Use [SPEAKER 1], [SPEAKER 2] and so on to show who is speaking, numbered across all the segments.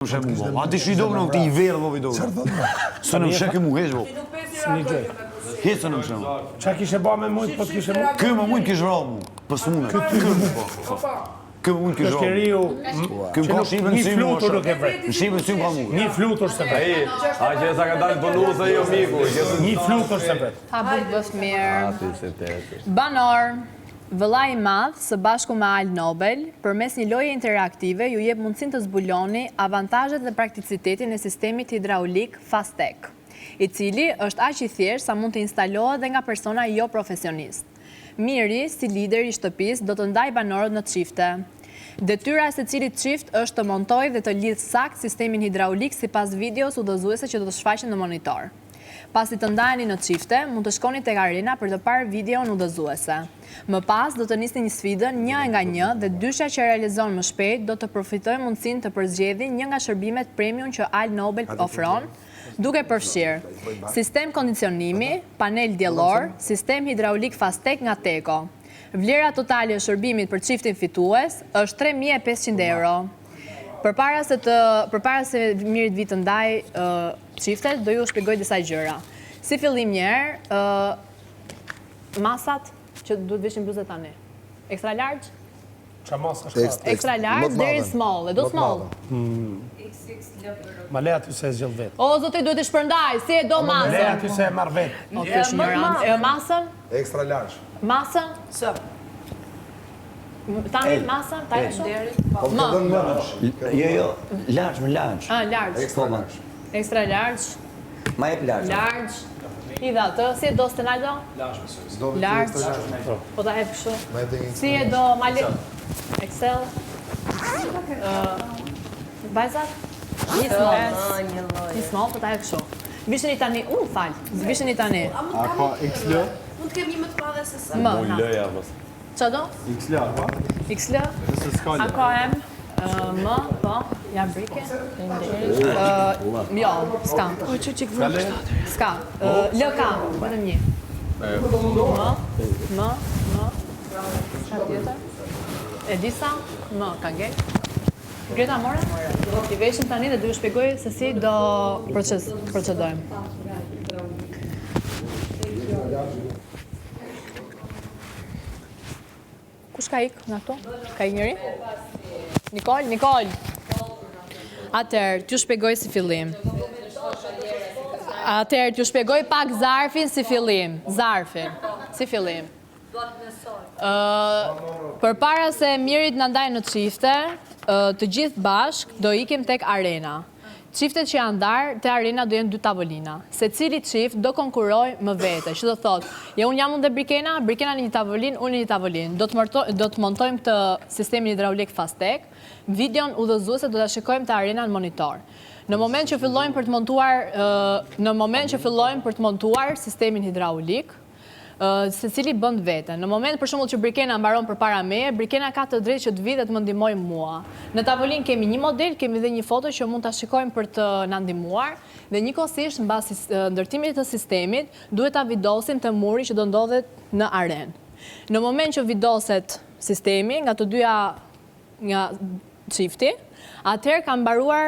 [SPEAKER 1] A ti shi do në ti i verë dhe vido. Së në shekë mu hesh bo. Hecë në mshëm.
[SPEAKER 2] Qa kishe ba me mujtë, po t'kishe mu?
[SPEAKER 1] Kë më mujtë kishe ra mu. Për së mune. Kë më mujtë kishe ra mu. Kë më ka shqipe në symë.
[SPEAKER 2] Një flutur nuk e vret.
[SPEAKER 1] Në shqipe në symë ka mu.
[SPEAKER 2] Një flutur se vret.
[SPEAKER 3] A që e sa ka dalë për nusë e jo miku.
[SPEAKER 2] Një flutur se vret.
[SPEAKER 4] Ha buk bëf mirë. Banor, vëllai i madh së bashku me Al Nobel, përmes një loje interaktive ju jep mundësinë të zbuloni avantazhet dhe prakticitetin e sistemit hidraulik FASTEC, i cili është aq i thjeshtë sa mund të instalohet dhe nga persona jo profesionist. Miri, si lider i shtëpisë, do të ndaj banorët në çifte. Detyra e secilit çift është të montojë dhe të lidhë sakt sistemin hidraulik sipas videos udhëzuese që do të shfaqen në monitor. Pasi të ndajeni në çifte, mund të shkoni tek arena për të parë videon udhëzuese. Më pas do të nisni një sfidë një nga një dhe dysha që realizon më shpejt do të përfitojë mundësinë të përzgjedhë një nga shërbimet premium që Al Nobel ofron, duke përfshirë sistem kondicionimi, panel diellor, sistem hidraulik FASTEC nga Teko. Vlera totale e shërbimit për çiftin fitues është 3.500 euro. Përpara se Mirit vi të ndaj çiftet, do ju shpjegoj disa gjëra. Si fillim një herë, masat që duhet vishim bluzet tani. Extra large?
[SPEAKER 2] Qa mas ka shkatë?
[SPEAKER 4] Extra large deri small, e do small.
[SPEAKER 2] Ma le aty se e zgjell vetë.
[SPEAKER 4] O, zote, duhet të shpërndaj, si e do
[SPEAKER 2] Ma le
[SPEAKER 4] masën?
[SPEAKER 2] aty se e marrë vetë.
[SPEAKER 4] O, të shmëran. E masën?
[SPEAKER 5] Extra large.
[SPEAKER 4] Masën?
[SPEAKER 6] Së.
[SPEAKER 4] Tani masën? Ta e shumë?
[SPEAKER 5] Po më të dënë
[SPEAKER 7] Jo, large, më large.
[SPEAKER 4] Ah, large.
[SPEAKER 5] extra large.
[SPEAKER 4] Extra large.
[SPEAKER 7] Ma jep large.
[SPEAKER 4] Large. I dha të, si e do Stenaldo?
[SPEAKER 5] Do të
[SPEAKER 4] Large.
[SPEAKER 5] extra large.
[SPEAKER 4] Po ta hep kështu.
[SPEAKER 5] Me të një
[SPEAKER 4] Si e do Mali? Excel? Vajzat? Një small. Një small, po ta hep kështu. Visheni tani, falë, visheni tani.
[SPEAKER 5] A ka XL?
[SPEAKER 6] Mund të kem një më të madhe se sa.
[SPEAKER 4] Më,
[SPEAKER 3] Moj
[SPEAKER 4] na.
[SPEAKER 3] lëja, mos.
[SPEAKER 4] Qa do?
[SPEAKER 5] XL, pa?
[SPEAKER 4] XL?
[SPEAKER 5] Nëse s'ka
[SPEAKER 4] A
[SPEAKER 5] një.
[SPEAKER 4] ka M? Më, po, ja brike. Jo, s'ka. S'ka. L ka, vetëm një. Më. Qa tjetër? E disa? Më, ka ngel. Greta more? I veshim tani dhe du ju shpjegoj se si do procedojmë. Kush ka ik nga këtu? Ka ik njëri? Nikol. Atëherë, t'ju shpjegoj si fillim. Atëherë, t'ju shpjegoj pak zarfin si fillim. Si fillim. Përpara se Mirit na ndaj në çifte, të gjithë bashk do ikim tek arena. Çiftet që janë ndarë te arena do jenë 2 tavolina. Secili çift do konkurroj më vete, që do thotë, unë jam dhe Brikena në një tavolinë, unë në një tavolinë. Do të montojmë këtë sistemin hidraulik FASTEC, videon udhëzuese do ta shikojmë te arena në monitor. Në moment që fillojmë për të montuar sistemin hidraulik, secili bën vete. Në moment për shembull që Brikena mbaron përpara meje, Brikena ka të drejtë që të vi dhe të më ndihmojë mua. Në tavolinë kemi një model, kemi dhe një foto që mund ta shikojmë për të na ndihmuar dhe njëkohësisht mbasi ndërtimit të sistemit duhet ta vidosim te muri që do ndodhet në arenë. Në moment që vidoset sistemi nga të dyja nga çifti, atëherë ka mbaruar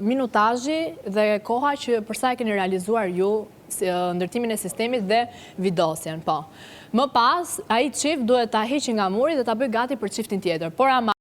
[SPEAKER 4] minutazhi dhe koha që përsa e keni realizuar ju ndërtimin e sistemit dhe vidosjen, po. Më pas, ai çift duhet ta heqë nga muri dhe ta bëjë gati për çiftin tjetër. Por ama